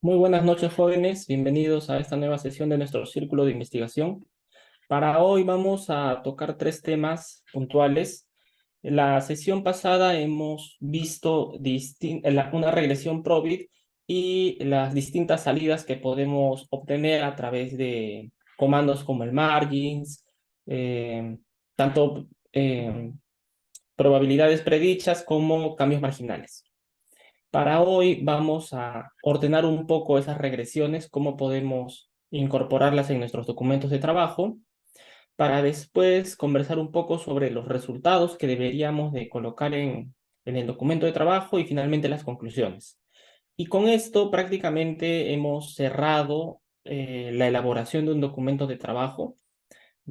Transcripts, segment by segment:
Muy buenas noches, jóvenes. Bienvenidos a esta nueva sesión de nuestro círculo de investigación. Para hoy vamos a tocar tres temas puntuales. En la sesión pasada hemos visto una regresión Probit y las distintas salidas que podemos obtener a través de comandos como el margins, eh, tanto probabilidades predichas como cambios marginales. Para hoy vamos a ordenar un poco esas regresiones, cómo podemos incorporarlas en nuestros documentos de trabajo, para después conversar un poco sobre los resultados que deberíamos de colocar en el documento de trabajo y finalmente las conclusiones. Y con esto prácticamente hemos cerrado la elaboración de un documento de trabajo.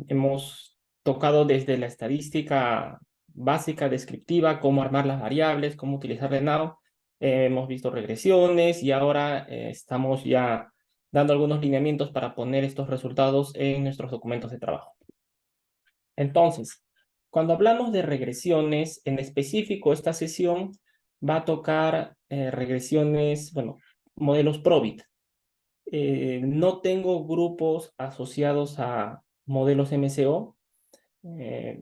Hemos tocado desde la estadística básica, descriptiva, cómo armar las variables, cómo utilizar Renao. Hemos visto regresiones y ahora estamos ya dando algunos lineamientos para poner estos resultados en nuestros documentos de trabajo. Entonces, cuando hablamos de regresiones, en específico esta sesión va a tocar regresiones, bueno, modelos Probit. No tengo grupos asociados a modelos MCO.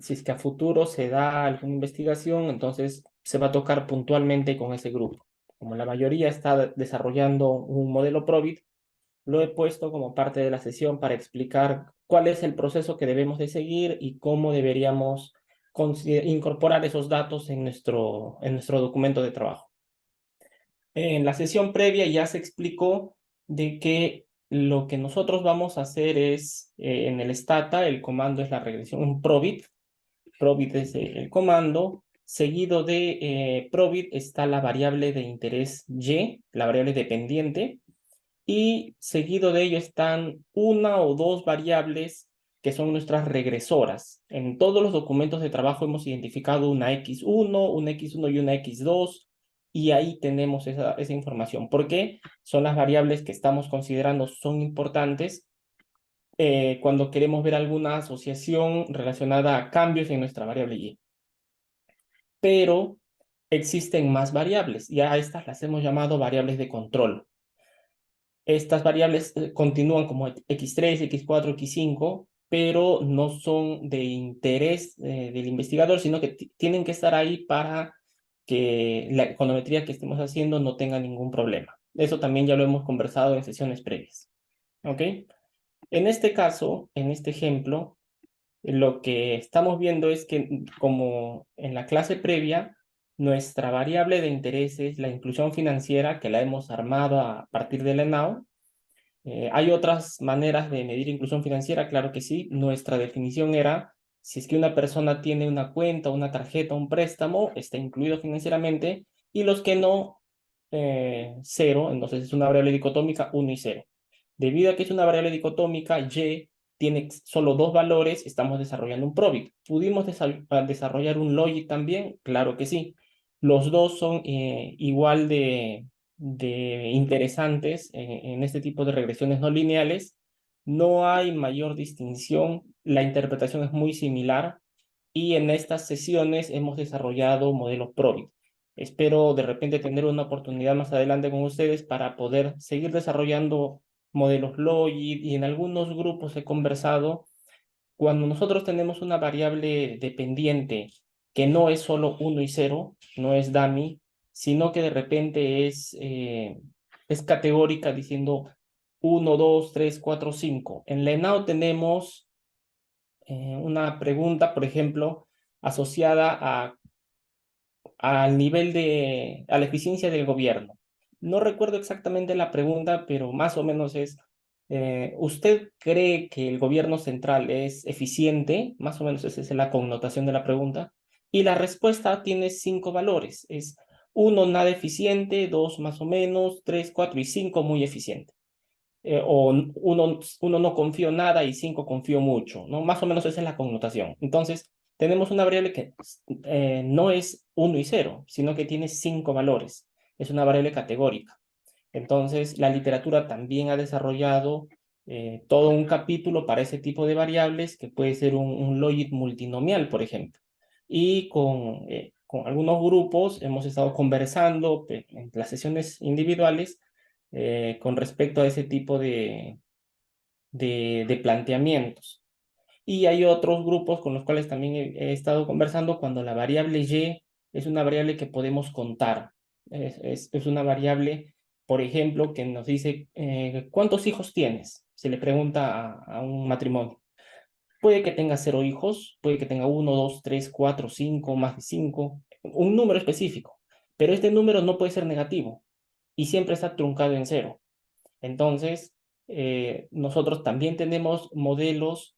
Si es que a futuro se da alguna investigación, entonces se va a tocar puntualmente con ese grupo. Como la mayoría está desarrollando un modelo Probit, lo he puesto como parte de la sesión para explicar cuál es el proceso que debemos de seguir y cómo deberíamos incorporar esos datos en nuestro documento de trabajo. En la sesión previa ya se explicó de que lo que nosotros vamos a hacer es, en el stata, el comando es la regresión, un probit. Probit es el comando. Seguido de probit está la variable de interés y, la variable dependiente. Y seguido de ello están una o dos variables que son nuestras regresoras. En todos los documentos de trabajo hemos identificado una X1 y una X2, y ahí tenemos esa información. ¿Por qué? Son las variables que estamos considerando son importantes cuando queremos ver alguna asociación relacionada a cambios en nuestra variable Y. Pero existen más variables, y a estas las hemos llamado variables de control. Estas variables continúan como X3, X4, X5, pero no son de interés del investigador, sino que tienen que estar ahí para que la econometría que estemos haciendo no tenga ningún problema. Eso también ya lo hemos conversado en sesiones previas. ¿Ok? En este caso, en este ejemplo, lo que estamos viendo es que, como en la clase previa, nuestra variable de interés es la inclusión financiera, que la hemos armado a partir de la ENAO. ¿Hay otras maneras de medir inclusión financiera? Claro que sí. Nuestra definición era, si es que una persona tiene una cuenta, una tarjeta, un préstamo, está incluido financieramente, y los que no, cero. Entonces es una variable dicotómica 1 y 0. Debido a que es una variable dicotómica, Y tiene solo dos valores, estamos desarrollando un Probit. ¿Pudimos desarrollar un Logit también? Claro que sí. Los dos son igual de interesantes en este tipo de regresiones no lineales. No hay mayor distinción, la interpretación es muy similar, y en estas sesiones hemos desarrollado modelos Probit. Espero de repente tener una oportunidad más adelante con ustedes para poder seguir desarrollando modelos Logit, y en algunos grupos he conversado, cuando nosotros tenemos una variable dependiente que no es solo 1 y 0, no es dummy, sino que de repente es categórica diciendo 1, 2, 3, 4, 5. En Lenao tenemos una pregunta, por ejemplo, asociada al nivel a la eficiencia del gobierno. No recuerdo exactamente la pregunta, pero más o menos es, ¿usted cree que el gobierno central es eficiente? Más o menos esa es la connotación de la pregunta. Y la respuesta tiene 5 valores. Es 1, nada eficiente; 2, más o menos; 3, 4 y 5, muy eficiente. O uno no confío nada y 5 confío mucho, ¿no? Más o menos esa es la connotación. Entonces, tenemos una variable que no es 1 y 0, sino que tiene 5 valores. Es una variable categórica. Entonces, la literatura también ha desarrollado todo un capítulo para ese tipo de variables, que puede ser un logit multinomial, por ejemplo. Y con algunos grupos hemos estado conversando en las sesiones individuales con respecto a ese tipo de planteamientos. Y hay otros grupos con los cuales también he estado conversando cuando la variable y es una variable que podemos contar. Es una variable, por ejemplo, que nos dice, ¿cuántos hijos tienes? Se le pregunta a un matrimonio. Puede que tenga 0 hijos, puede que tenga 1, 2, 3, 4, 5, más de 5, un número específico. Pero este número no puede ser negativo y siempre está truncado en 0. Entonces, nosotros también tenemos modelos,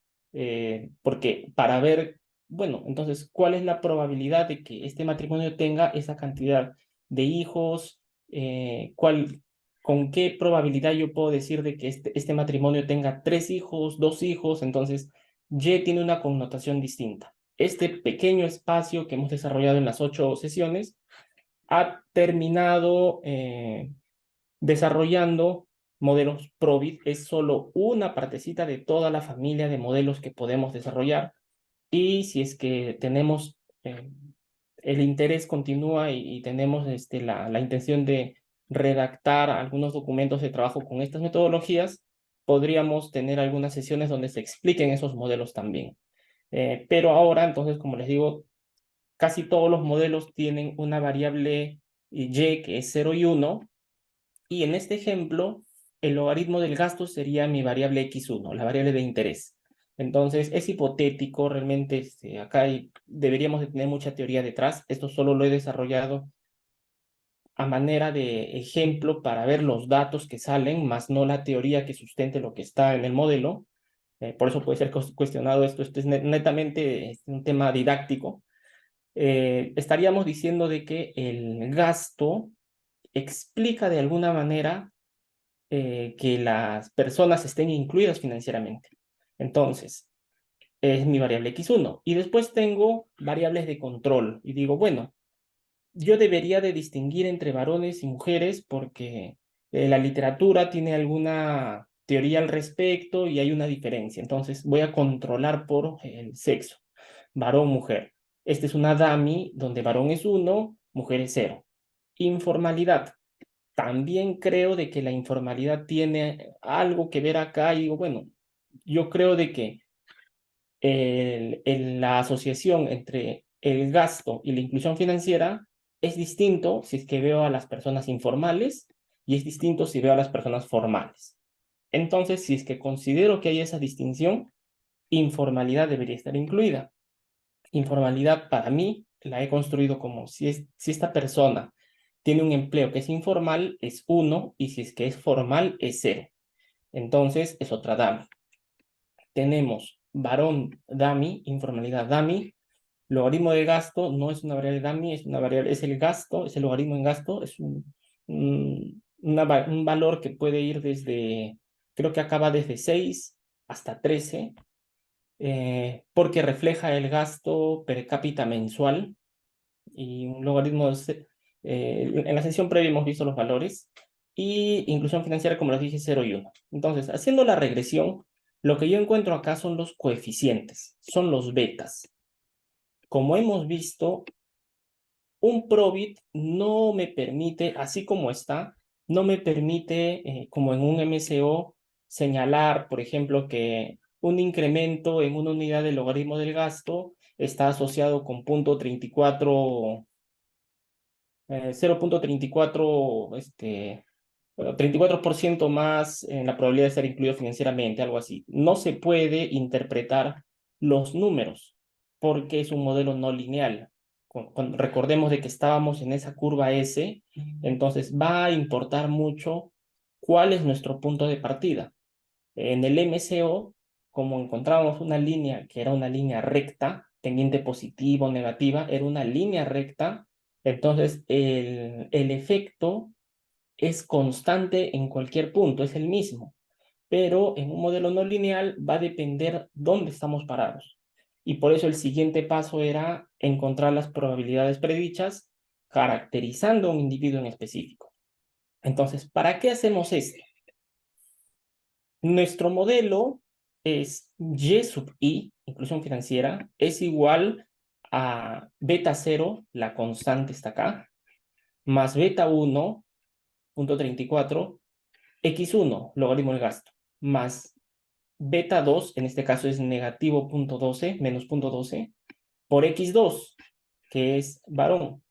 porque para ver, bueno, entonces, ¿cuál es la probabilidad de que este matrimonio tenga esa cantidad de hijos? ¿Con qué probabilidad yo puedo decir de que este matrimonio tenga 3 hijos, 2 hijos? Entonces, Y tiene una connotación distinta. Este pequeño espacio que hemos desarrollado en las 8 sesiones ha terminado desarrollando modelos Probit. Es solo una partecita de toda la familia de modelos que podemos desarrollar. Y si es que tenemos el interés continúa y tenemos la intención de redactar algunos documentos de trabajo con estas metodologías, podríamos tener algunas sesiones donde se expliquen esos modelos también. Pero ahora, entonces, como les digo, casi todos los modelos tienen una variable y que es 0 y 1, y en este ejemplo, el logaritmo del gasto sería mi variable x1, la variable de interés. Entonces, es hipotético, realmente acá deberíamos de tener mucha teoría detrás. Esto solo lo he desarrollado a manera de ejemplo para ver los datos que salen, más no la teoría que sustente lo que está en el modelo. Por eso puede ser cuestionado esto. Esto es netamente un tema didáctico. Estaríamos diciendo de que el gasto explica de alguna manera que las personas estén incluidas financieramente. Entonces, es mi variable x1. Y después tengo variables de control. Y digo, bueno, yo debería de distinguir entre varones y mujeres porque la literatura tiene alguna teoría al respecto y hay una diferencia. Entonces, voy a controlar por el sexo. Varón, mujer. Esta es una dummy donde varón es 1, mujer es 0. Informalidad. También creo de que la informalidad tiene algo que ver acá y digo, bueno, yo creo de que la asociación entre el gasto y la inclusión financiera es distinto si es que veo a las personas informales y es distinto si veo a las personas formales. Entonces, si es que considero que hay esa distinción, informalidad debería estar incluida. Informalidad para mí la he construido como si esta persona tiene un empleo que es informal, es 1, y si es que es formal, es 0. Entonces, es otra dummy. Tenemos varón dummy, informalidad dummy. Logaritmo de gasto no es una variable dummy, es una variable, es el gasto, es el logaritmo en gasto, es un valor que puede ir desde, creo que acaba desde 6 hasta 13, porque refleja el gasto per cápita mensual. Y un logaritmo en la sesión previa hemos visto los valores, y inclusión financiera, como les dije, 0 y 1. Entonces, haciendo la regresión, lo que yo encuentro acá son los coeficientes, son los betas. Como hemos visto, un Probit no me permite, así como está, no me permite, como en un MCO, señalar, por ejemplo, que un incremento en una unidad del logaritmo del gasto está asociado con 0.34, bueno, 34% más en la probabilidad de ser incluido financieramente, algo así. No se puede interpretar los números porque es un modelo no lineal. Recordemos de que estábamos en esa curva S, entonces va a importar mucho cuál es nuestro punto de partida. En el MCO, como encontrábamos una línea que era una línea recta, tendiente positiva o negativa, era una línea recta, entonces el efecto es constante en cualquier punto, es el mismo, pero en un modelo no lineal va a depender dónde estamos parados. Y por eso el siguiente paso era encontrar las probabilidades predichas caracterizando a un individuo en específico. Entonces, ¿para qué hacemos esto? Nuestro modelo es Y sub I, inclusión financiera, es igual a beta 0, la constante está acá, más beta 1, punto 34, X1, logaritmo del gasto, más beta 2, en este caso es negativo 0.12, menos 0.12, por X2, que es varón,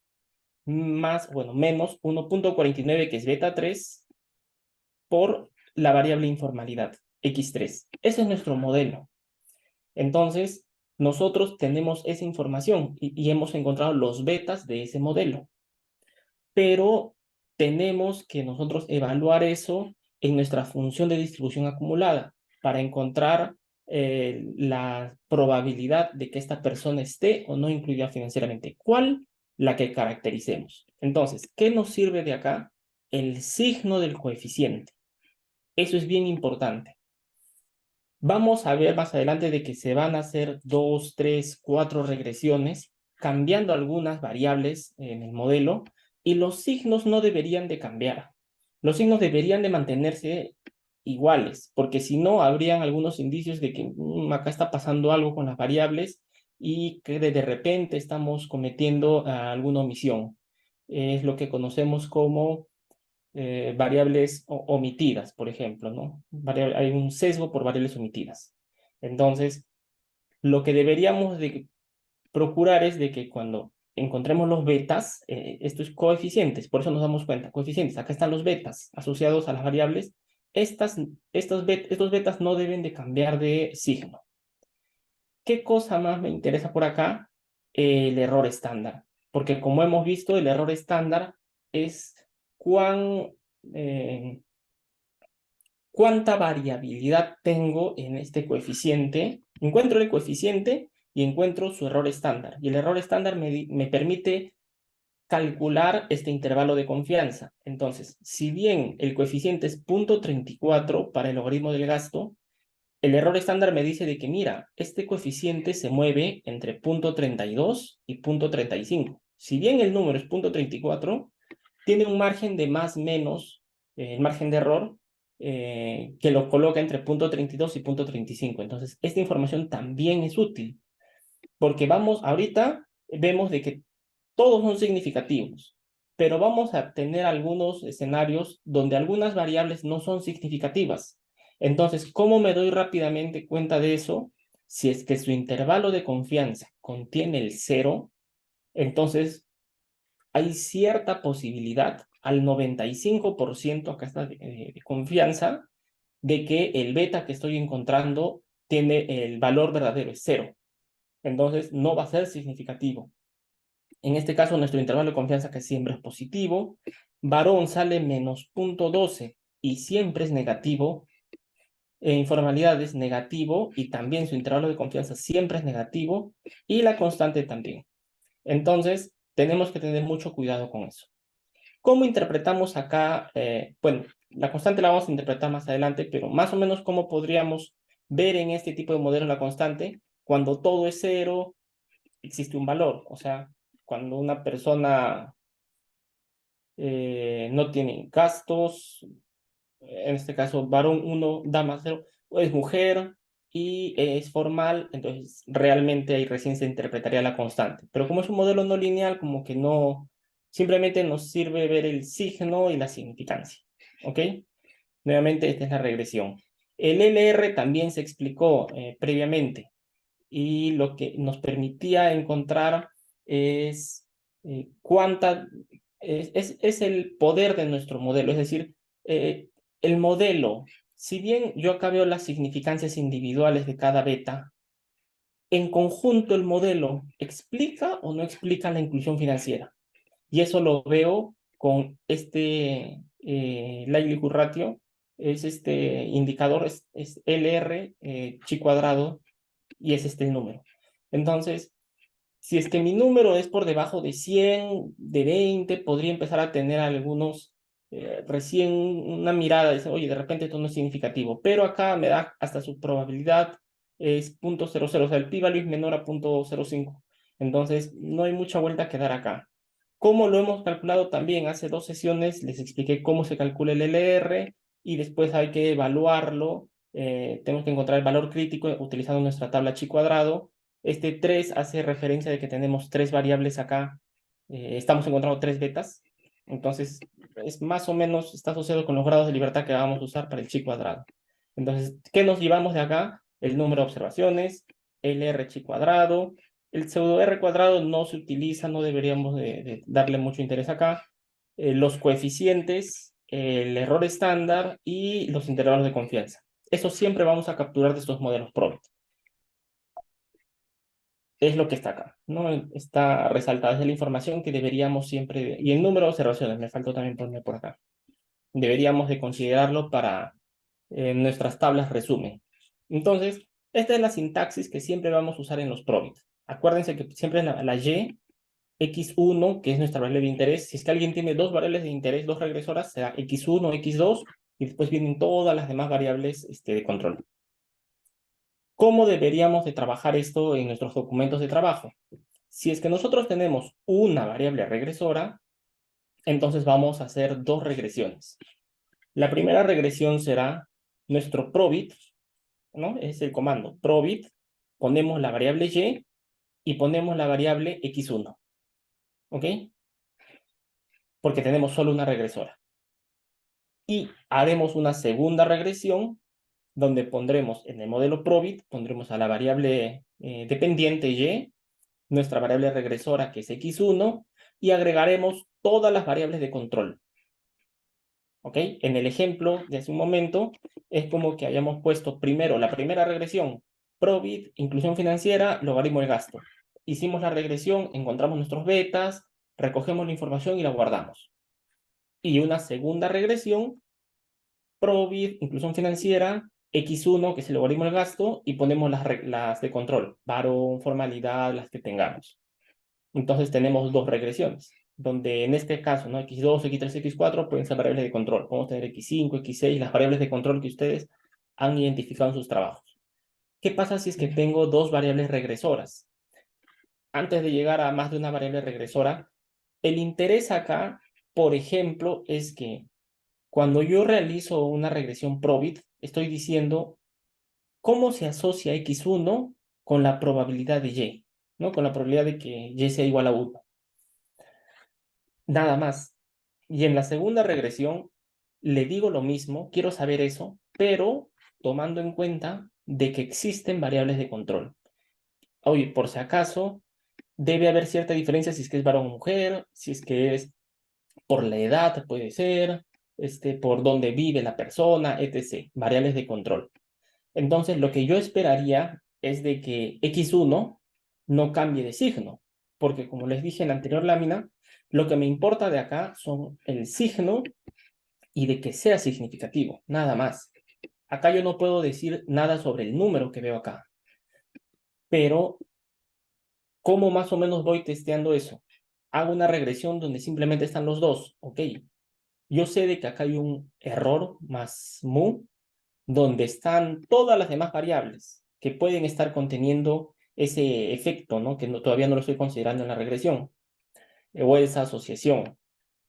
más, bueno, menos 1.49, que es beta 3, por la variable informalidad, X3. Ese es nuestro modelo. Entonces, nosotros tenemos esa información y hemos encontrado los betas de ese modelo. Pero tenemos que nosotros evaluar eso en nuestra función de distribución acumulada para encontrar la probabilidad de que esta persona esté o no incluida financieramente. ¿Cuál? La que caractericemos. Entonces, ¿qué nos sirve de acá? El signo del coeficiente. Eso es bien importante. Vamos a ver más adelante de que se van a hacer 2, 3, 4 regresiones, cambiando algunas variables en el modelo, y los signos no deberían de cambiar. Los signos deberían de mantenerse iguales, porque si no, habrían algunos indicios de que acá está pasando algo con las variables y que de repente estamos cometiendo alguna omisión. Es lo que conocemos como variables omitidas, por ejemplo, ¿no? Hay un sesgo por variables omitidas. Entonces, lo que deberíamos de procurar es de que cuando encontremos los betas, estos coeficientes, por eso nos damos cuenta, coeficientes, acá están los betas asociados a las variables, estos betas no deben de cambiar de signo. ¿Qué cosa más me interesa por acá? El error estándar, porque como hemos visto, el error estándar es cuán cuánta variabilidad tengo en este coeficiente. Encuentro el coeficiente y encuentro su error estándar. Y el error estándar me permite calcular este intervalo de confianza. Entonces, si bien el coeficiente es 0.34 para el logaritmo del gasto, el error estándar me dice de que, mira, este coeficiente se mueve entre 0.32 y 0.35. Si bien el número es 0.34, tiene un margen de más menos, el margen de error, que lo coloca entre 0.32 y 0.35. Entonces, esta información también es útil, porque ahorita vemos de que todos son significativos, pero vamos a tener algunos escenarios donde algunas variables no son significativas. Entonces, ¿cómo me doy rápidamente cuenta de eso? Si es que su intervalo de confianza contiene el 0, entonces hay cierta posibilidad, al 95%, acá está de confianza, de que el beta que estoy encontrando tiene el valor verdadero, es 0. Entonces no va a ser significativo. En este caso, nuestro intervalo de confianza que siempre es positivo, varón sale menos 0.12 y siempre es negativo, informalidad es negativo y también su intervalo de confianza siempre es negativo y la constante también. Entonces, tenemos que tener mucho cuidado con eso. ¿Cómo interpretamos acá? Bueno, la constante la vamos a interpretar más adelante, pero más o menos cómo podríamos ver en este tipo de modelo la constante cuando todo es 0, existe un valor. O sea, cuando una persona no tiene gastos, en este caso varón 1, dama 0, es mujer y es formal, entonces realmente ahí recién se interpretaría la constante. Pero como es un modelo no lineal, como que no, simplemente nos sirve ver el signo y la significancia. ¿Ok? Nuevamente, esta es la regresión. El LR también se explicó previamente y lo que nos permitía encontrar es cuánta es el poder de nuestro modelo, es decir, el modelo, si bien yo acá veo las significancias individuales de cada beta, en conjunto el modelo explica o no explica la inclusión financiera. Y eso lo veo con este likelihood ratio, es este indicador, es LR chi cuadrado, y es este el número. Entonces, si es que mi número es por debajo de 100, de 20, podría empezar a tener algunos, recién una mirada, dice, oye, de repente esto no es significativo, pero acá me da hasta su probabilidad es 0.00, o sea, el p-value es menor a 0.05. Entonces, no hay mucha vuelta que dar acá. ¿Cómo lo hemos calculado también? Hace 2 sesiones les expliqué cómo se calcula el LR y después hay que evaluarlo. Tenemos que encontrar el valor crítico utilizando nuestra tabla chi cuadrado. Este 3 hace referencia de que tenemos 3 variables acá. Estamos encontrando 3 betas. Entonces, es más o menos, está asociado con los grados de libertad que vamos a usar para el chi cuadrado. Entonces, ¿qué nos llevamos de acá? El número de observaciones, el r chi cuadrado, el pseudo r cuadrado no se utiliza, no deberíamos de darle mucho interés acá. Los coeficientes, el error estándar y los intervalos de confianza. Eso siempre vamos a capturar de estos modelos Probit. Es lo que está acá, ¿no? Está resaltada, es la información que deberíamos siempre... Y el número de observaciones, me faltó también poner por acá. Deberíamos de considerarlo para nuestras tablas resumen. Entonces, esta es la sintaxis que siempre vamos a usar en los Probit. Acuérdense que siempre es la y, x1, que es nuestra variable de interés. Si es que alguien tiene dos variables de interés, dos regresoras, será x1, x2, y después vienen todas las demás variables de control. ¿Cómo deberíamos de trabajar esto en nuestros documentos de trabajo? Si es que nosotros tenemos una variable regresora, entonces vamos a hacer dos regresiones. La primera regresión será nuestro probit, ¿no? Es el comando probit, ponemos la variable y ponemos la variable x1, ¿ok? Porque tenemos solo una regresora. Y haremos una segunda regresión donde pondremos en el modelo probit, pondremos a la variable dependiente y, nuestra variable regresora que es x1, y agregaremos todas las variables de control. ¿Ok? En el ejemplo de hace un momento, es como que hayamos puesto primero la primera regresión, Probit, inclusión financiera, logaritmo del gasto. Hicimos la regresión, encontramos nuestros betas, recogemos la información y la guardamos. Y una segunda regresión, Probit, inclusión financiera, X1, que es el logaritmo del gasto, y ponemos las de control, varón, formalidad, las que tengamos. Entonces tenemos dos regresiones, donde en este caso, ¿no? X2, X3, X4 pueden ser variables de control. Podemos tener X5, X6, las variables de control que ustedes han identificado en sus trabajos. ¿Qué pasa si es que tengo dos variables regresoras? Antes de llegar a más de una variable regresora, el interés acá, por ejemplo, es que cuando yo realizo una regresión Probit, estoy diciendo cómo se asocia X1 con la probabilidad de Y, ¿no? Con la probabilidad de que Y sea igual a 1. Nada más. Y en la segunda regresión le digo lo mismo, quiero saber eso, pero tomando en cuenta de que existen variables de control. Oye, por si acaso, debe haber cierta diferencia si es que es varón o mujer, si es que es por la edad, puede ser, por dónde vive la persona, etc. Variables de control. Entonces, lo que yo esperaría es de que X1 no cambie de signo, porque como les dije en la anterior lámina, lo que me importa de acá son el signo y de que sea significativo, nada más. Acá yo no puedo decir nada sobre el número que veo acá, pero ¿cómo más o menos voy testeando eso? Hago una regresión donde simplemente están los dos, ok. Yo sé de que acá hay un error más mu, donde están todas las demás variables que pueden estar conteniendo ese efecto, ¿no? Que todavía no lo estoy considerando en la regresión, o esa asociación.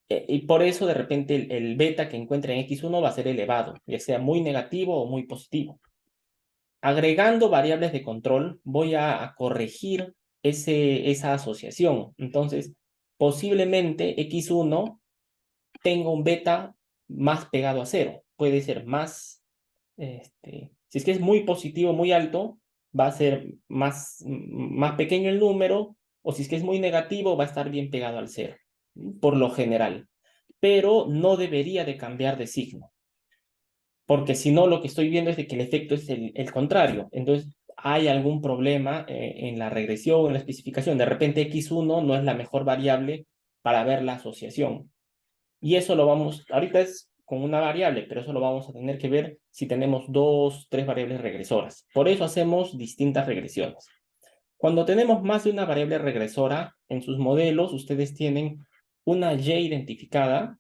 Y por eso de repente el beta que encuentre en X1 va a ser elevado, ya sea muy negativo o muy positivo. Agregando variables de control, voy a corregir esa asociación. Entonces, posiblemente X1 tenga un beta más pegado a cero. Puede ser más, si es que es muy positivo, muy alto, va a ser más pequeño el número, o si es que es muy negativo, va a estar bien pegado al cero, por lo general. Pero no debería de cambiar de signo, porque si no, lo que estoy viendo es de que el efecto es el contrario. Entonces, hay algún problema en la regresión, en la especificación. De repente, X1 no es la mejor variable para ver la asociación. Y eso lo vamos, ahorita es con una variable, pero eso lo vamos a tener que ver si tenemos dos, tres variables regresoras. Por eso hacemos distintas regresiones. Cuando tenemos más de una variable regresora, en sus modelos ustedes tienen una Y identificada,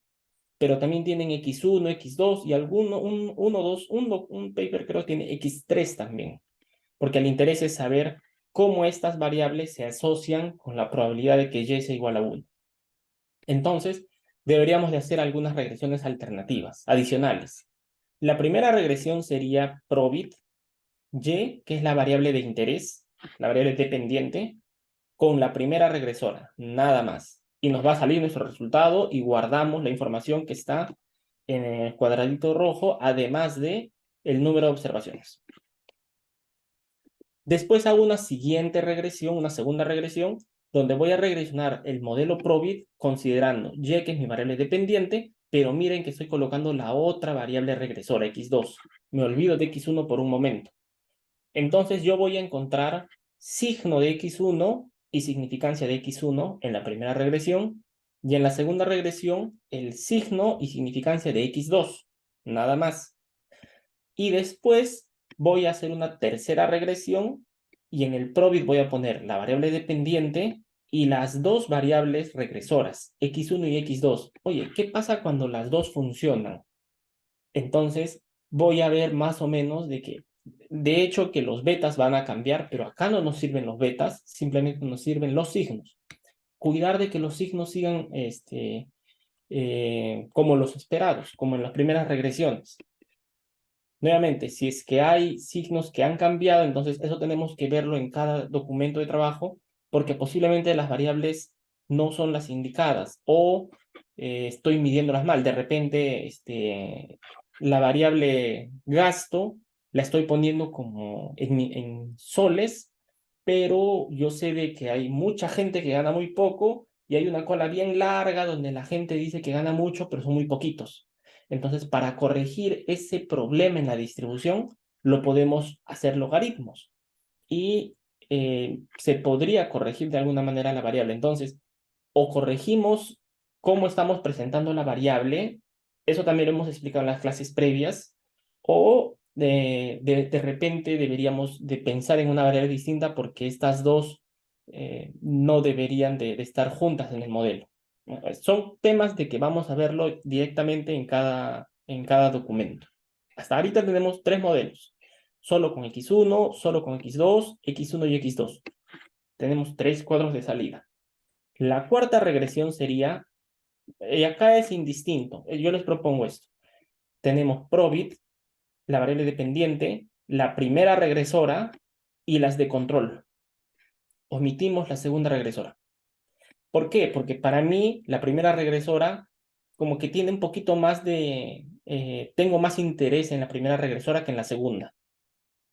pero también tienen X1, X2 y un paper creo tiene X3 también, porque el interés es saber cómo estas variables se asocian con la probabilidad de que Y sea igual a 1. Entonces, deberíamos de hacer algunas regresiones alternativas, adicionales. La primera regresión sería probit y, que es la variable de interés, la variable dependiente, con la primera regresora, nada más. y nos va a salir nuestro resultado y guardamos la información que está en el cuadradito rojo, además de el número de observaciones. Después hago una siguiente regresión, una segunda regresión, donde voy a regresionar el modelo Probit considerando Y, que es mi variable dependiente, pero miren que estoy colocando la otra variable regresora, x2. Me olvido de x1 por un momento. Entonces yo voy a encontrar signo de x1 y significancia de x1 en la primera regresión, y en la segunda regresión el signo y significancia de x2, nada más. Y después voy a hacer una tercera regresión y en el probit voy a poner la variable dependiente y las dos variables regresoras, x1 y x2. Oye, ¿qué pasa cuando las dos funcionan? Entonces voy a ver más o menos de hecho, que los betas van a cambiar, pero acá no nos sirven los betas, simplemente nos sirven los signos. Cuidar de que los signos sigan como los esperados, como en las primeras regresiones. Nuevamente, si es que hay signos que han cambiado, entonces eso tenemos que verlo en cada documento de trabajo, porque posiblemente las variables no son las indicadas o estoy midiéndolas mal. De repente, la variable gasto la estoy poniendo como en soles, pero yo sé de que hay mucha gente que gana muy poco y hay una cola bien larga donde la gente dice que gana mucho, pero son muy poquitos. Entonces, para corregir ese problema en la distribución, lo podemos hacer logaritmos y se podría corregir de alguna manera la variable. Entonces, o corregimos cómo estamos presentando la variable, eso también lo hemos explicado en las clases previas, o de repente deberíamos de pensar en una variable distinta porque estas dos no deberían de estar juntas en el modelo. Son temas de que vamos a verlo directamente en cada documento. Hasta ahorita tenemos tres modelos, solo con X1, solo con X2, X1 y X2. Tenemos tres cuadros de salida. La cuarta regresión sería, y acá es indistinto, yo les propongo esto. Tenemos Probit, la variable dependiente, la primera regresora y las de control. Omitimos la segunda regresora. ¿Por qué? Porque para mí la primera regresora como que tiene un poquito más tengo más interés en la primera regresora que en la segunda,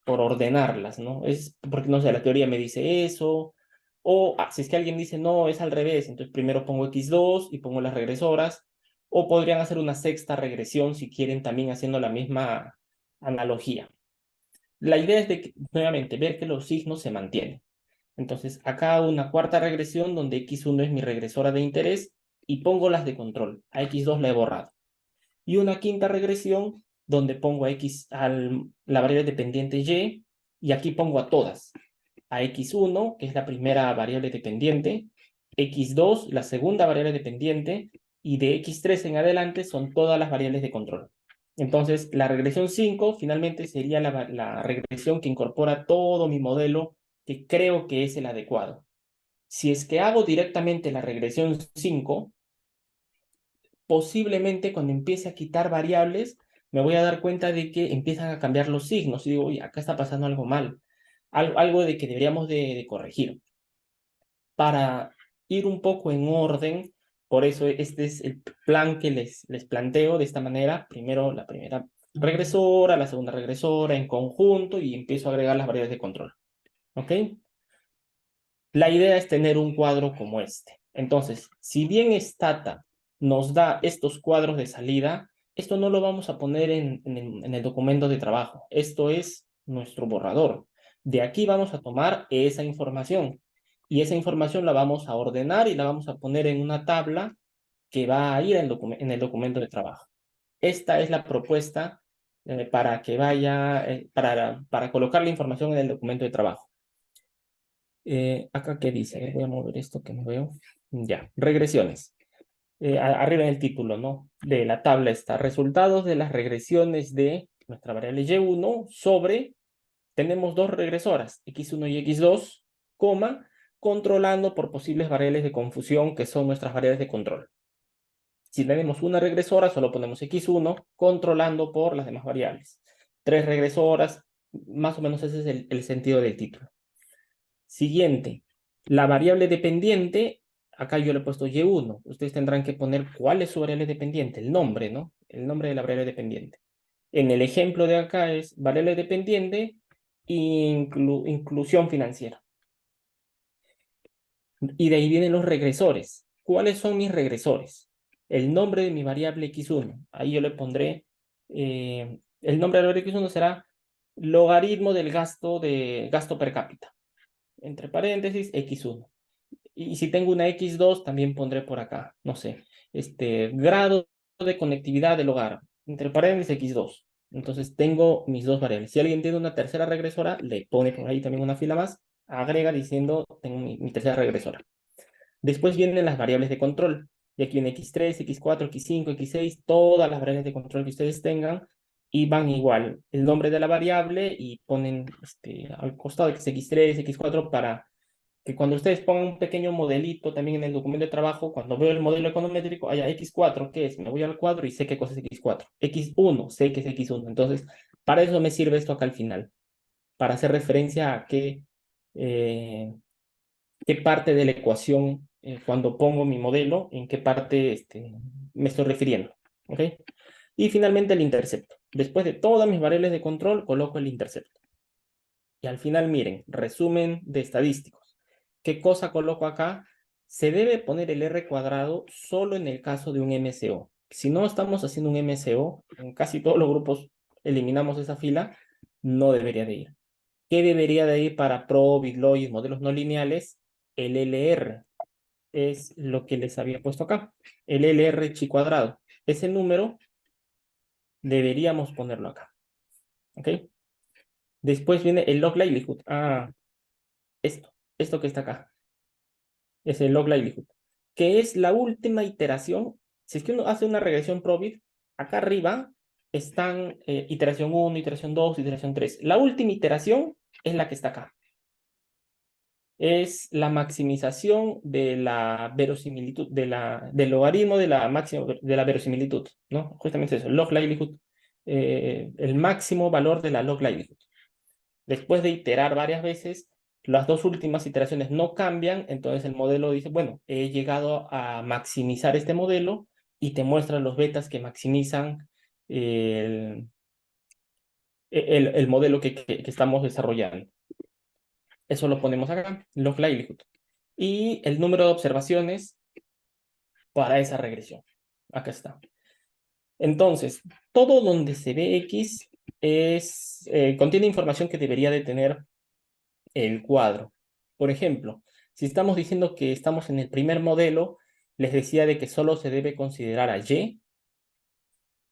por ordenarlas, ¿no? Es porque, no sé, la teoría me dice eso, o si es que alguien dice, no, es al revés, entonces primero pongo x2 y pongo las regresoras, o podrían hacer una sexta regresión si quieren también haciendo la misma analogía. La idea es nuevamente, ver que los signos se mantienen. Entonces, acá una cuarta regresión donde x1 es mi regresora de interés y pongo las de control. A x2 la he borrado. Y una quinta regresión donde pongo la variable dependiente y aquí pongo a todas. A x1, que es la primera variable dependiente, x2, la segunda variable dependiente, y de x3 en adelante son todas las variables de control. Entonces, la regresión 5 finalmente sería la regresión que incorpora todo mi modelo, que creo que es el adecuado. Si es que hago directamente la regresión 5, posiblemente cuando empiece a quitar variables, me voy a dar cuenta de que empiezan a cambiar los signos y digo, oye, acá está pasando algo mal, algo de que deberíamos de corregir. Para ir un poco en orden, por eso este es el plan que les planteo de esta manera. Primero la primera regresora, la segunda regresora en conjunto y empiezo a agregar las variables de control. ¿Ok? La idea es tener un cuadro como este. Entonces, si bien Stata nos da estos cuadros de salida, esto no lo vamos a poner en el documento de trabajo. Esto es nuestro borrador. De aquí vamos a tomar esa información y esa información la vamos a ordenar y la vamos a poner en una tabla que va a ir en el documento de trabajo. Esta es la propuesta para que vaya, para colocar la información en el documento de trabajo. Acá, ¿qué dice? Voy a mover esto que no veo. Ya, regresiones. Arriba en el título, ¿no? De la tabla está resultados de las regresiones de nuestra variable y1 sobre, tenemos dos regresoras, x1 y x2, coma, controlando por posibles variables de confusión que son nuestras variables de control. Si tenemos una regresora, solo ponemos x1, controlando por las demás variables. Tres regresoras, más o menos ese es el sentido del título. Siguiente, la variable dependiente, acá yo le he puesto Y1. Ustedes tendrán que poner cuál es su variable dependiente, el nombre, ¿no? El nombre de la variable dependiente. En el ejemplo de acá es variable dependiente e inclusión financiera. Y de ahí vienen los regresores. ¿Cuáles son mis regresores? El nombre de mi variable x1. Ahí yo le pondré, el nombre de la variable x1 será logaritmo del gasto per cápita. Entre paréntesis, x1. Y si tengo una x2, también pondré por acá, no sé, grado de conectividad del hogar. Entre paréntesis, x2. Entonces tengo mis dos variables. Si alguien tiene una tercera regresora, le pone por ahí también una fila más, agrega diciendo, tengo mi tercera regresora. Después vienen las variables de control. Y aquí en X3, X4, X5, X6, todas las variables de control que ustedes tengan, y van igual el nombre de la variable y ponen al costado X3, X4, para que cuando ustedes pongan un pequeño modelito también en el documento de trabajo, cuando veo el modelo econométrico, haya X4, ¿qué es? Me voy al cuadro y sé qué cosa es X4. X1, sé que es X1. Entonces, para eso me sirve esto acá al final, para hacer referencia a eh, qué parte de la ecuación, cuando pongo mi modelo, en qué parte me estoy refiriendo. ¿Ok? Y finalmente el intercepto. Después de todas mis variables de control, coloco el intercepto. Y al final, miren, resumen de estadísticos. ¿Qué cosa coloco acá? Se debe poner el R cuadrado solo en el caso de un MCO. Si no estamos haciendo un MCO, en casi todos los grupos eliminamos esa fila, no debería de ir. ¿Qué debería de ir para Pro, Bitloy, modelos no lineales? El LR es lo que les había puesto acá. El LR chi cuadrado. Ese número deberíamos ponerlo acá. ¿Ok? Después viene el log livelihood. Ah, esto que está acá. Es el log livelihood. Que es la última iteración. Si es que uno hace una regresión Probit, acá arriba están iteración 1, iteración 2, iteración 3. La última iteración es la que está acá. Es la maximización de la verosimilitud, del logaritmo de la máxima, de la verosimilitud, ¿no? Justamente eso, log livelihood, el máximo valor de la log livelihood. Después de iterar varias veces, las dos últimas iteraciones no cambian, entonces el modelo dice, bueno, he llegado a maximizar este modelo y te muestra los betas que maximizan el, el modelo que estamos desarrollando. Eso lo ponemos acá, log livelihood. Y el número de observaciones para esa regresión. Acá está. Entonces, todo donde se ve X contiene información que debería de tener el cuadro. Por ejemplo, si estamos diciendo que estamos en el primer modelo, les decía de que solo se debe considerar a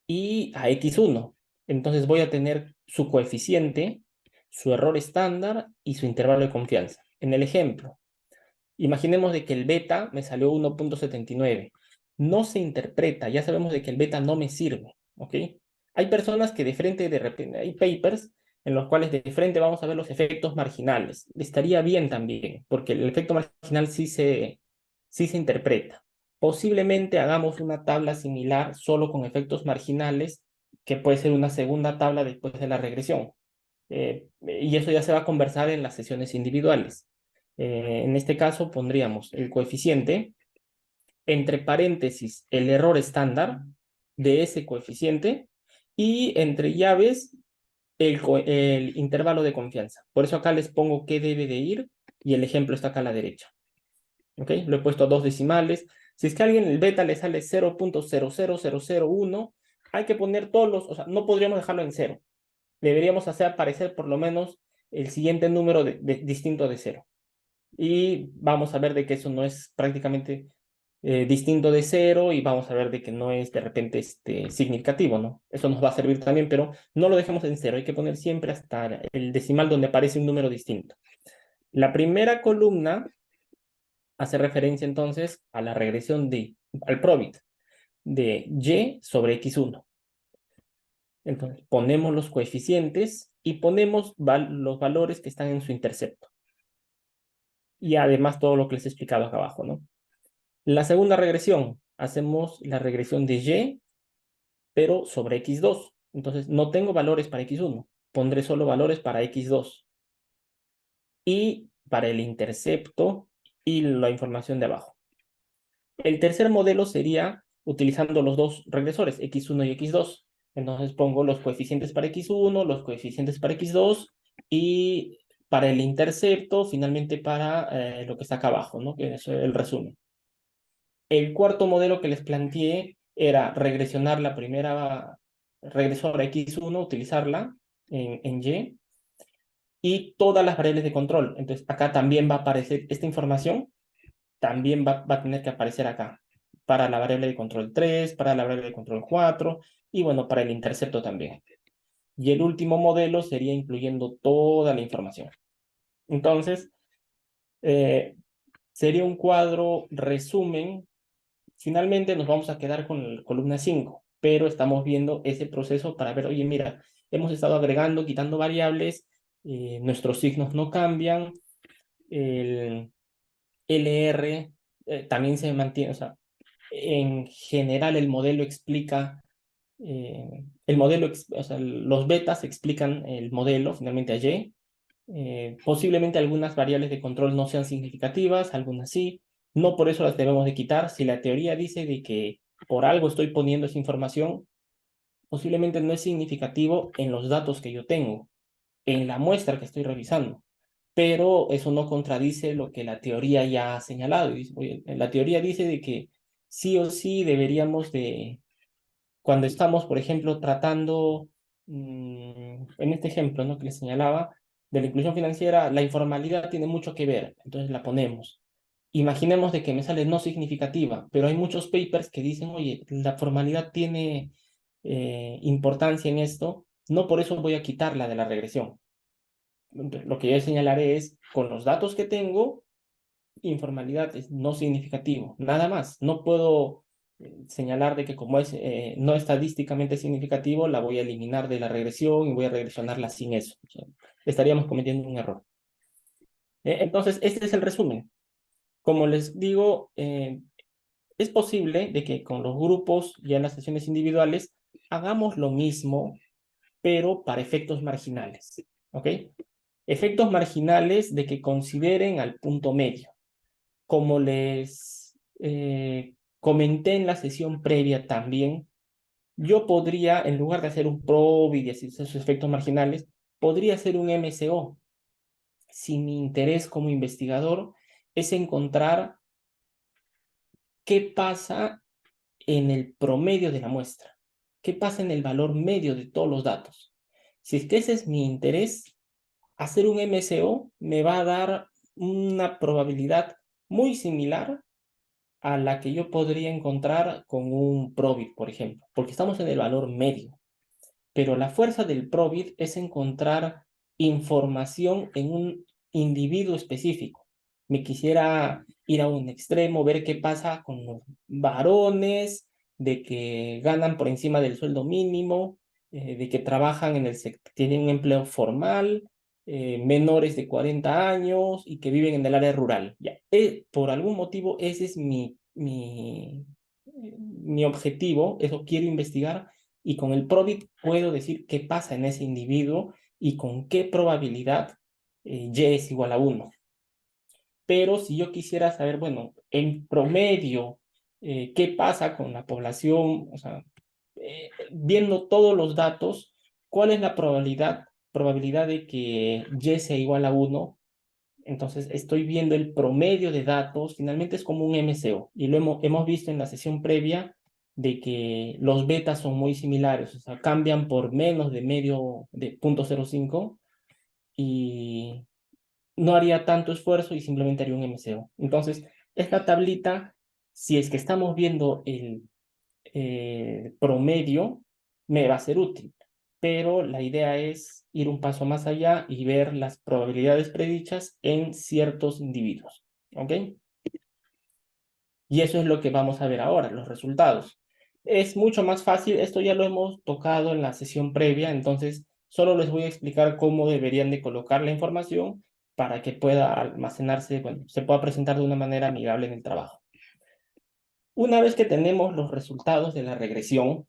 Y a X1. Entonces voy a tener su coeficiente, su error estándar y su intervalo de confianza. En el ejemplo, imaginemos de que el beta me salió 1.79. No se interpreta, ya sabemos de que el beta no me sirve, ¿ok? Hay personas que de frente, de repente, hay papers en los cuales de frente vamos a ver los efectos marginales. Estaría bien también, porque el efecto marginal sí se interpreta. Posiblemente hagamos una tabla similar solo con efectos marginales, que puede ser una segunda tabla después de la regresión. Y eso ya se va a conversar en las sesiones individuales. En este caso pondríamos el coeficiente, entre paréntesis el error estándar de ese coeficiente y entre llaves el intervalo de confianza. Por eso acá les pongo qué debe de ir y el ejemplo está acá a la derecha. ¿Ok? Lo he puesto a dos decimales. Si es que a alguien el beta le sale 0.00001, hay que poner todos los, o sea, no podríamos dejarlo en 0. Deberíamos hacer aparecer por lo menos el siguiente número distinto de 0. Y vamos a ver de que eso no es prácticamente distinto de 0 y vamos a ver de que no es de repente significativo, ¿no? Eso nos va a servir también, pero no lo dejemos en 0. Hay que poner siempre hasta el decimal donde aparece un número distinto. La primera columna hace referencia entonces a la regresión al Probit de Y sobre X1. Entonces ponemos los coeficientes y ponemos los valores que están en su intercepto. Y además todo lo que les he explicado acá abajo, ¿no? La segunda regresión, hacemos la regresión de Y, pero sobre X2. Entonces no tengo valores para X1, pondré solo valores para X2. Y para el intercepto y la información de abajo. El tercer modelo sería utilizando los dos regresores, x1 y x2. Entonces pongo los coeficientes para x1, los coeficientes para x2 y para el intercepto, finalmente para lo que está acá abajo, ¿no? Que es el resumen. El cuarto modelo que les planteé era regresionar la primera regresora x1, utilizarla en y todas las variables de control. Entonces acá también va a aparecer esta información, también va a tener que aparecer acá para la variable de control 3, para la variable de control 4 y bueno, para el intercepto también. Y el último modelo sería incluyendo toda la información. Entonces, eh, sería un cuadro resumen. Finalmente nos vamos a quedar con la columna 5, pero estamos viendo ese proceso para ver, oye, mira, hemos estado agregando, quitando variables, nuestros signos no cambian, el LR también se mantiene, o sea, en general el modelo explica, o sea, los betas explican el modelo finalmente a Y. Posiblemente algunas variables de control no sean significativas, algunas sí. No por eso las debemos de quitar. Si la teoría dice de que por algo estoy poniendo esa información, posiblemente no es significativo en los datos que yo tengo, en la muestra que estoy revisando. Pero eso no contradice lo que la teoría ya ha señalado. Oye, la teoría dice de que sí o sí deberíamos de, cuando estamos, por ejemplo, tratando, en este ejemplo, ¿no? Que les señalaba, de la inclusión financiera, la informalidad tiene mucho que ver, entonces la ponemos. Imaginemos de que me sale no significativa, pero hay muchos papers que dicen, oye, la formalidad tiene importancia en esto, no por eso voy a quitarla de la regresión. Entonces, lo que yo señalaré es, con los datos que tengo, informalidad es no significativo, nada más. No puedo señalar de que como es no estadísticamente significativo, la voy a eliminar de la regresión y voy a regresionarla sin eso. O sea, estaríamos cometiendo un error. Entonces, este es el resumen. Como les digo, es posible de que con los grupos ya en las sesiones individuales hagamos lo mismo, pero para efectos marginales. ¿Ok? Efectos marginales de que consideren al punto medio. Como les comenté en la sesión previa también, yo podría, en lugar de hacer un PROB y de hacer sus efectos marginales, podría hacer un MCO. Si mi interés como investigador es encontrar qué pasa en el promedio de la muestra, qué pasa en el valor medio de todos los datos. Si es que ese es mi interés, hacer un MCO me va a dar una probabilidad muy similar a la que yo podría encontrar con un Probit, por ejemplo, porque estamos en el valor medio. Pero la fuerza del Probit es encontrar información en un individuo específico. Me quisiera ir a un extremo, ver qué pasa con los varones, de que ganan por encima del sueldo mínimo, de que trabajan en el sector, tienen un empleo formal, menores de 40 años y que viven en el área rural. Ya, por algún motivo ese es mi objetivo, eso quiero investigar y con el Probit puedo decir qué pasa en ese individuo y con qué probabilidad Y es igual a 1. Pero si yo quisiera saber, bueno, en promedio, qué pasa con la población, o sea, viendo todos los datos, ¿cuál es la probabilidad de que Y sea igual a 1? Entonces, estoy viendo el promedio de datos, finalmente es como un MCO, y lo hemos visto en la sesión previa de que los betas son muy similares, o sea, cambian por menos de medio de 0.05 y no haría tanto esfuerzo y simplemente haría un MCO. Entonces, esta tablita, si es que estamos viendo el promedio, me va a ser útil, pero la idea es ir un paso más allá y ver las probabilidades predichas en ciertos individuos. ¿Ok? Y eso es lo que vamos a ver ahora, los resultados. Es mucho más fácil, esto ya lo hemos tocado en la sesión previa, entonces solo les voy a explicar cómo deberían de colocar la información para que pueda almacenarse, bueno, se pueda presentar de una manera amigable en el trabajo. Una vez que tenemos los resultados de la regresión,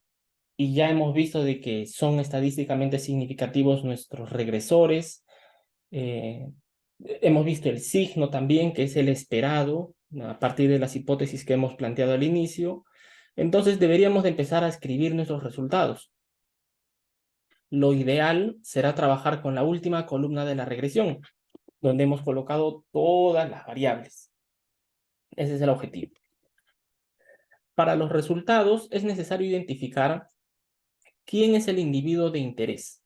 y ya hemos visto de que son estadísticamente significativos nuestros regresores. Hemos visto el signo también, que es el esperado, a partir de las hipótesis que hemos planteado al inicio. Entonces deberíamos de empezar a escribir nuestros resultados. Lo ideal será trabajar con la última columna de la regresión, donde hemos colocado todas las variables. Ese es el objetivo. Para los resultados es necesario identificar quién es el individuo de interés.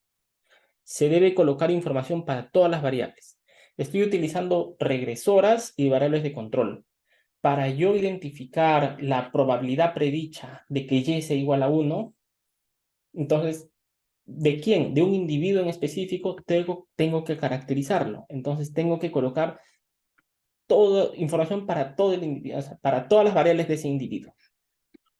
Se debe colocar información para todas las variables. Estoy utilizando regresoras y variables de control. Para yo identificar la probabilidad predicha de que y sea igual a 1, entonces, ¿de quién? De un individuo en específico tengo que caracterizarlo. Entonces, tengo que colocar toda información para todo el individuo, o sea, para todas las variables de ese individuo.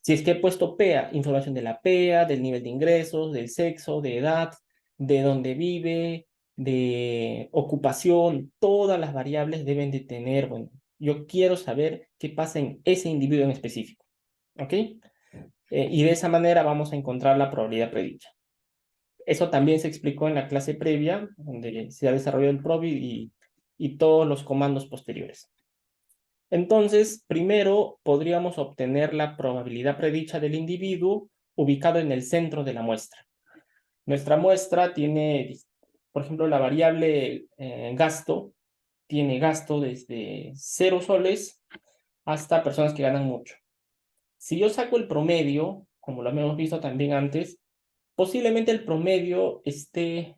Si es que he puesto PEA, información de la PEA, del nivel de ingresos, del sexo, de edad, de dónde vive, de ocupación, todas las variables deben de tener, bueno, yo quiero saber qué pasa en ese individuo en específico, ¿ok? Y de esa manera vamos a encontrar la probabilidad predicha. Eso también se explicó en la clase previa, donde se ha desarrollado el PROBI y todos los comandos posteriores. Entonces, primero podríamos obtener la probabilidad predicha del individuo ubicado en el centro de la muestra. Nuestra muestra tiene, por ejemplo, la variable gasto, tiene gasto desde 0 soles hasta personas que ganan mucho. Si yo saco el promedio, como lo hemos visto también antes, posiblemente el promedio esté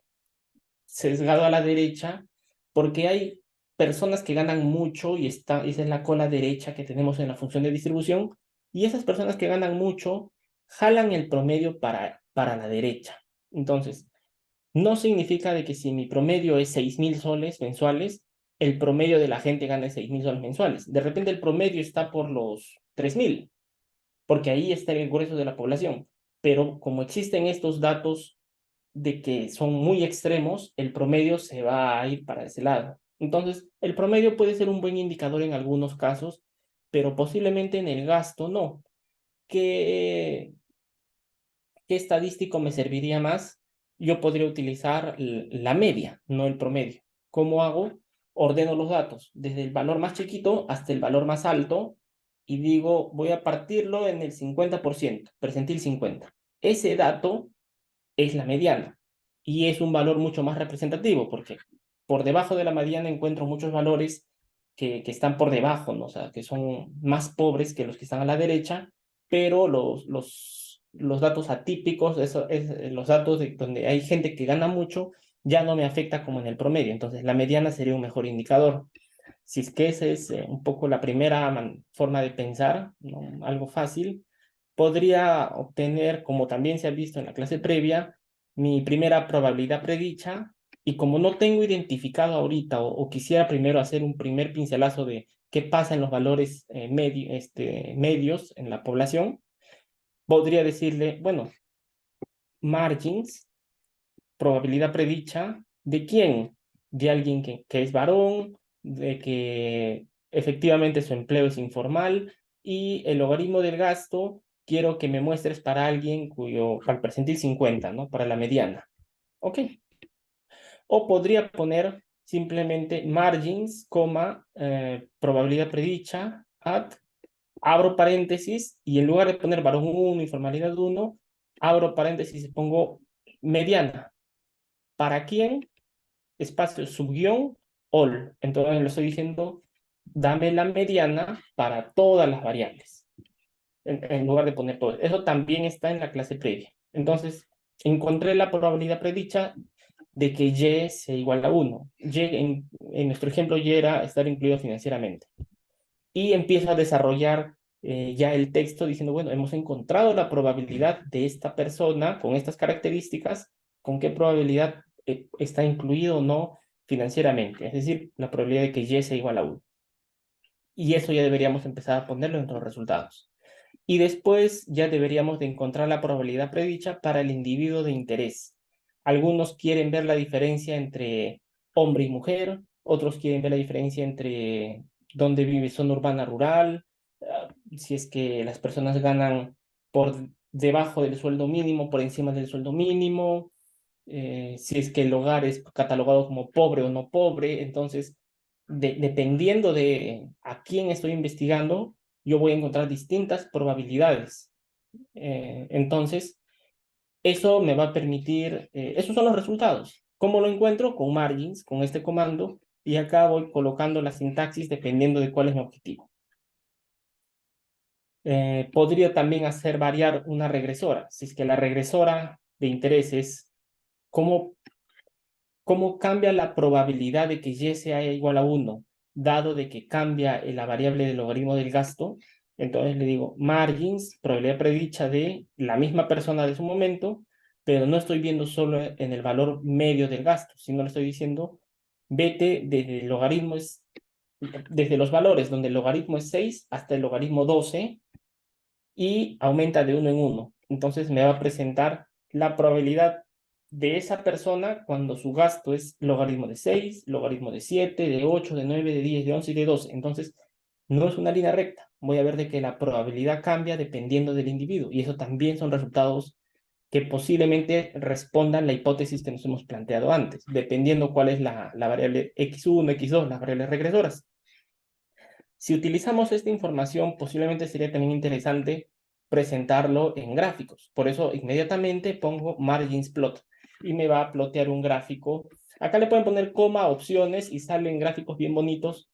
sesgado a la derecha porque hay personas que ganan mucho y esa es la cola derecha que tenemos en la función de distribución, y esas personas que ganan mucho jalan el promedio para la derecha. Entonces, no significa de que si mi promedio es 6.000 soles mensuales, el promedio de la gente gana 6.000 soles mensuales. De repente el promedio está por los 3.000, porque ahí está el grueso de la población. Pero como existen estos datos de que son muy extremos, el promedio se va a ir para ese lado. Entonces, el promedio puede ser un buen indicador en algunos casos, pero posiblemente en el gasto no. ¿Qué, qué estadístico me serviría más? Yo podría utilizar la media, no el promedio. ¿Cómo hago? Ordeno los datos desde el valor más chiquito hasta el valor más alto y digo, voy a partirlo en el 50%, percentil 50. Ese dato es la mediana y es un valor mucho más representativo porque por debajo de la mediana encuentro muchos valores que están por debajo, ¿no? O sea, que son más pobres que los que están a la derecha, pero los datos atípicos, los datos donde hay gente que gana mucho, ya no me afecta como en el promedio. Entonces, la mediana sería un mejor indicador. Si es que esa es un poco la primera forma de pensar, ¿no? Algo fácil, podría obtener, como también se ha visto en la clase previa, mi primera probabilidad predicha, y como no tengo identificado ahorita o quisiera primero hacer un primer pincelazo de qué pasa en los valores medios en la población, podría decirle, bueno, margins, probabilidad predicha, ¿de quién? De alguien que es varón, de que efectivamente su empleo es informal, y el logaritmo del gasto quiero que me muestres para alguien para el percentil 50, ¿no? Para la mediana. Ok. O podría poner simplemente margins, probabilidad predicha, abro paréntesis, y en lugar de poner varón 1, informalidad 1, abro paréntesis y pongo mediana. ¿Para quién? Espacio subguión all. Entonces le estoy diciendo, dame la mediana para todas las variables, en lugar de poner todo. Eso también está en la clase previa. Entonces, encontré la probabilidad predicha de que y sea igual a 1. Y, en nuestro ejemplo, y era estar incluido financieramente. Y empiezo a desarrollar ya el texto diciendo, bueno, hemos encontrado la probabilidad de esta persona con estas características, con qué probabilidad está incluido o no financieramente, es decir, la probabilidad de que y sea igual a 1. Y eso ya deberíamos empezar a ponerlo en los resultados. Y después ya deberíamos de encontrar la probabilidad predicha para el individuo de interés. Algunos quieren ver la diferencia entre hombre y mujer, otros quieren ver la diferencia entre dónde vive, zona urbana, rural, si es que las personas ganan por debajo del sueldo mínimo, por encima del sueldo mínimo, si es que el hogar es catalogado como pobre o no pobre. Entonces, dependiendo de a quién estoy investigando, yo voy a encontrar distintas probabilidades. Entonces, eso me va a permitir, esos son los resultados. ¿Cómo lo encuentro? Con margins, con este comando, y acá voy colocando la sintaxis dependiendo de cuál es mi objetivo. Podría también hacer variar una regresora. Si es que la regresora de interés es cómo cambia la probabilidad de que y sea igual a 1, dado de que cambia la variable del logaritmo del gasto. Entonces le digo margins, probabilidad predicha de la misma persona de su momento, pero no estoy viendo solo en el valor medio del gasto, sino le estoy diciendo, vete desde el logaritmo desde los valores donde el logaritmo es 6 hasta el logaritmo 12 y aumenta de 1 en 1. Entonces me va a presentar la probabilidad de esa persona cuando su gasto es logaritmo de 6, logaritmo de 7, de 8, de 9, de 10, de 11 y de 12. Entonces, no es una línea recta. Voy a ver de que la probabilidad cambia dependiendo del individuo. Y eso también son resultados que posiblemente respondan la hipótesis que nos hemos planteado antes, dependiendo cuál es la variable x1, x2, las variables regresoras. Si utilizamos esta información, posiblemente sería también interesante presentarlo en gráficos. Por eso inmediatamente pongo margins plot y me va a plotear un gráfico. Acá le pueden poner coma, opciones y salen gráficos bien bonitos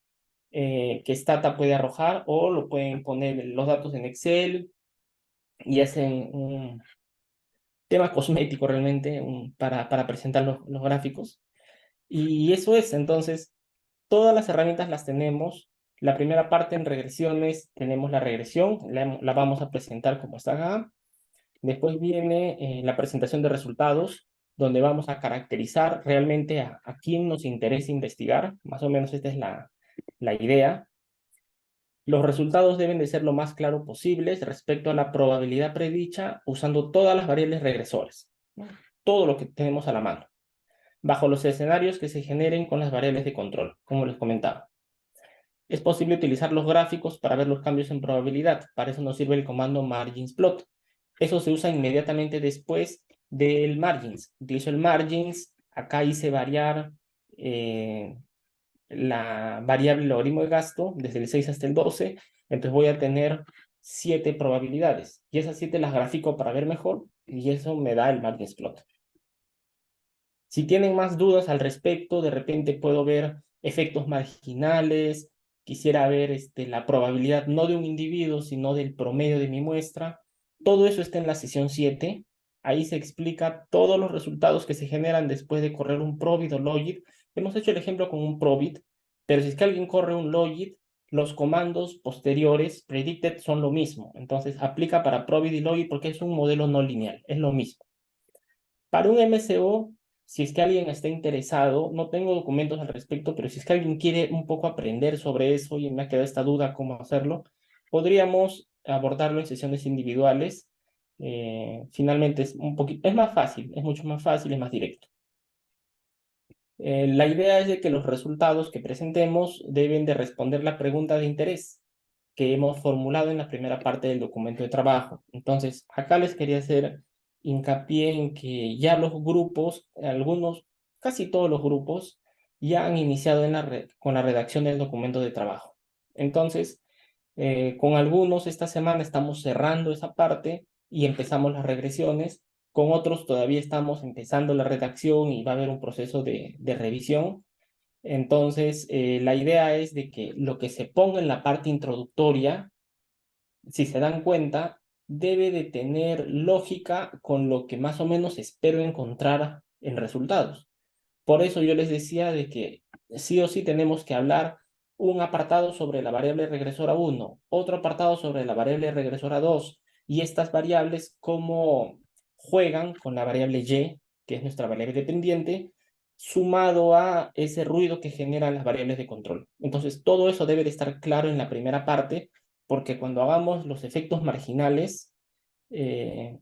que Stata puede arrojar, o lo pueden poner los datos en Excel y hacen un tema cosmético realmente para presentar los gráficos. Y eso es, entonces, todas las herramientas las tenemos. La primera parte en regresiones tenemos la regresión, la vamos a presentar como está acá. Después viene la presentación de resultados, donde vamos a caracterizar realmente a quién nos interesa investigar. Más o menos esta es la idea. Los resultados deben de ser lo más claro posibles respecto a la probabilidad predicha usando todas las variables regresoras, ¿no? Todo lo que tenemos a la mano, bajo los escenarios que se generen con las variables de control, como les comentaba. Es posible utilizar los gráficos para ver los cambios en probabilidad. Para eso nos sirve el comando marginsplot. Eso se usa inmediatamente después del margins. Utilizo el margins. Acá hice variar la variable logaritmo de gasto desde el 6 hasta el 12. Entonces voy a tener 7 probabilidades. Y esas 7 las grafico para ver mejor. Y eso me da el marginsplot. Si tienen más dudas al respecto, de repente puedo ver efectos marginales, quisiera ver la probabilidad no de un individuo, sino del promedio de mi muestra. Todo eso está en la sesión 7. Ahí se explica todos los resultados que se generan después de correr un probit o logit. Hemos hecho el ejemplo con un probit, pero si es que alguien corre un logit, los comandos posteriores, predicted, son lo mismo. Entonces aplica para probit y logit porque es un modelo no lineal, es lo mismo. Para un MCO, si es que alguien está interesado, no tengo documentos al respecto, pero si es que alguien quiere un poco aprender sobre eso y me ha quedado esta duda cómo hacerlo, podríamos abordarlo en sesiones individuales. Finalmente es un poquito, es más fácil, es mucho más fácil, es más directo. La idea es de que los resultados que presentemos deben de responder la pregunta de interés que hemos formulado en la primera parte del documento de trabajo. Entonces, acá les quería hacer hincapié en que ya los grupos, algunos, casi todos los grupos, ya han iniciado con la redacción del documento de trabajo. Entonces, con algunos esta semana estamos cerrando esa parte y empezamos las regresiones. Con otros todavía estamos empezando la redacción y va a haber un proceso de revisión. Entonces, la idea es de que lo que se ponga en la parte introductoria, si se dan cuenta, debe de tener lógica con lo que más o menos espero encontrar en resultados. Por eso yo les decía de que sí o sí tenemos que hablar un apartado sobre la variable regresora 1, otro apartado sobre la variable regresora 2, y estas variables cómo juegan con la variable y, que es nuestra variable dependiente, sumado a ese ruido que generan las variables de control. Entonces, todo eso debe de estar claro en la primera parte, porque cuando hagamos los efectos marginales, eh,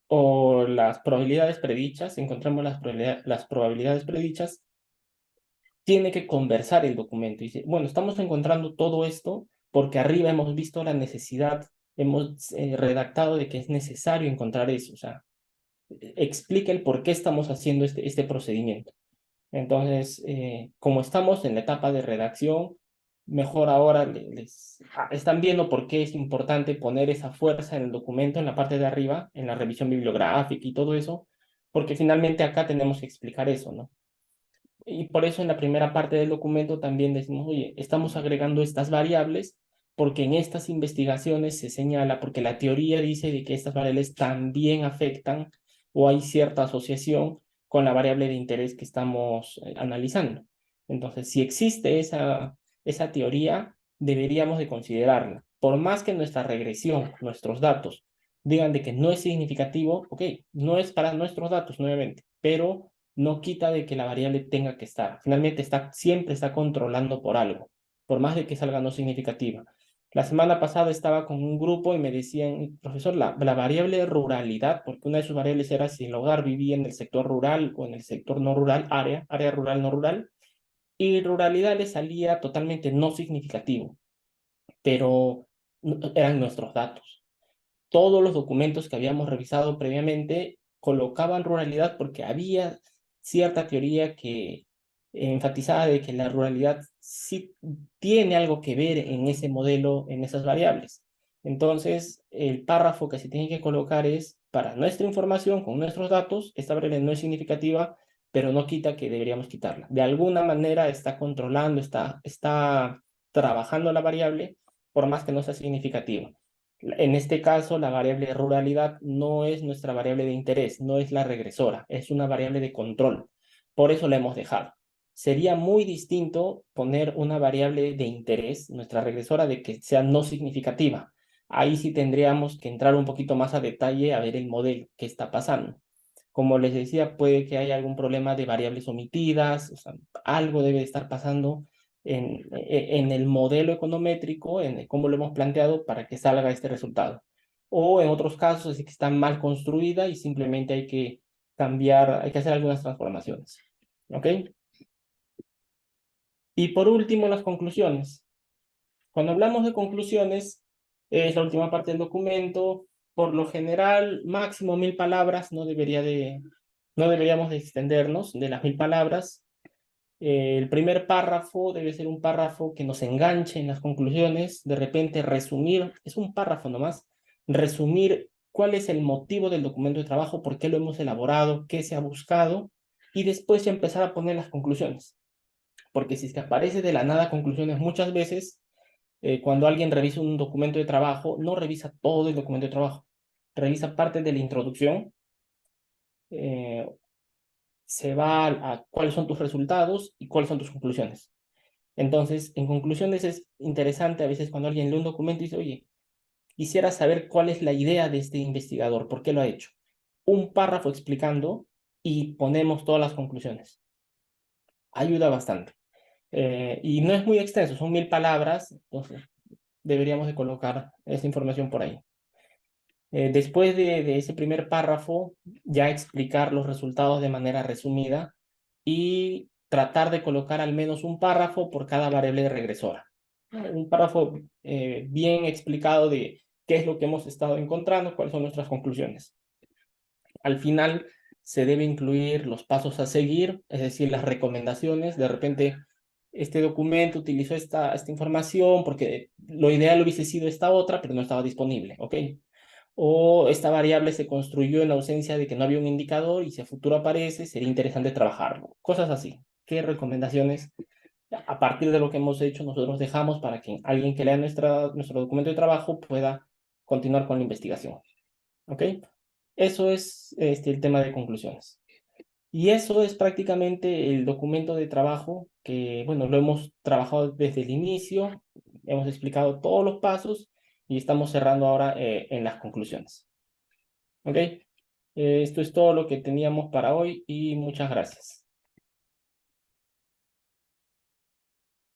o las probabilidades predichas, encontramos las probabilidades predichas, tiene que conversar el documento. Y dice, bueno, estamos encontrando todo esto porque arriba hemos visto la necesidad, hemos redactado de que es necesario encontrar eso. O sea, explica el por qué estamos haciendo este procedimiento. Entonces, como estamos en la etapa de redacción, mejor ahora están viendo por qué es importante poner esa fuerza en el documento, en la parte de arriba, en la revisión bibliográfica y todo eso, porque finalmente acá tenemos que explicar eso, ¿no? Y por eso en la primera parte del documento también decimos, oye, estamos agregando estas variables porque en estas investigaciones se señala, porque la teoría dice de que estas variables también afectan o hay cierta asociación con la variable de interés que estamos analizando. Entonces, si existe esa teoría, deberíamos de considerarla. Por más que nuestra regresión, nuestros datos, digan de que no es significativo, ok, no es para nuestros datos nuevamente, pero no quita de que la variable tenga que estar. Finalmente siempre está controlando por algo, por más de que salga no significativa. La semana pasada estaba con un grupo y me decían, profesor, la variable ruralidad, porque una de sus variables era si el hogar vivía en el sector rural o en el sector no rural, área rural, no rural, y ruralidad le salía totalmente no significativo, pero eran nuestros datos. Todos los documentos que habíamos revisado previamente colocaban ruralidad porque había cierta teoría que enfatizaba de que la ruralidad sí tiene algo que ver en ese modelo, en esas variables. Entonces, el párrafo que se tiene que colocar es, para nuestra información, con nuestros datos, esta variable no es significativa, pero no quita que deberíamos quitarla. De alguna manera está controlando, está trabajando la variable, por más que no sea significativa. En este caso, la variable ruralidad no es nuestra variable de interés, no es la regresora, es una variable de control. Por eso la hemos dejado. Sería muy distinto poner una variable de interés, nuestra regresora, de que sea no significativa. Ahí sí tendríamos que entrar un poquito más a detalle a ver el modelo, qué está pasando. Como les decía, puede que haya algún problema de variables omitidas, o sea, algo debe estar pasando en el modelo econométrico, en cómo lo hemos planteado para que salga este resultado. O en otros casos, así que está mal construida y simplemente hay que cambiar, hay que hacer algunas transformaciones. ¿Ok? Y por último, las conclusiones. Cuando hablamos de conclusiones, es la última parte del documento. Por lo general, máximo 1000 palabras, no deberíamos de extendernos de las 1000 palabras. El primer párrafo debe ser un párrafo que nos enganche en las conclusiones, de repente resumir, es un párrafo nomás, resumir cuál es el motivo del documento de trabajo, por qué lo hemos elaborado, qué se ha buscado, y después ya empezar a poner las conclusiones. Porque si es que aparece de la nada conclusiones muchas veces, cuando alguien revisa un documento de trabajo, no revisa todo el documento de trabajo, revisa parte de la introducción, eh, se va a cuáles son tus resultados y cuáles son tus conclusiones. Entonces, en conclusiones es interesante a veces cuando alguien lee un documento y dice, oye, quisiera saber cuál es la idea de este investigador, por qué lo ha hecho. Un párrafo explicando y ponemos todas las conclusiones. Ayuda bastante. Y no es muy extenso, son 1000 palabras, entonces deberíamos de colocar esa información por ahí. Después de ese primer párrafo, ya explicar los resultados de manera resumida y tratar de colocar al menos un párrafo por cada variable regresora. Un párrafo bien explicado de qué es lo que hemos estado encontrando, cuáles son nuestras conclusiones. Al final se debe incluir los pasos a seguir, es decir, las recomendaciones. De repente, este documento utilizó esta información porque lo ideal hubiese sido esta otra, pero no estaba disponible, ¿ok? O esta variable se construyó en ausencia de que no había un indicador y si a futuro aparece, sería interesante trabajarlo. Cosas así. ¿Qué recomendaciones a partir de lo que hemos hecho nosotros dejamos para que alguien que lea nuestro documento de trabajo pueda continuar con la investigación? ¿Ok? Eso es el tema de conclusiones. Y eso es prácticamente el documento de trabajo que, bueno, lo hemos trabajado desde el inicio, hemos explicado todos los pasos y estamos cerrando ahora en las conclusiones. ¿Ok? Esto es todo lo que teníamos para hoy y muchas gracias.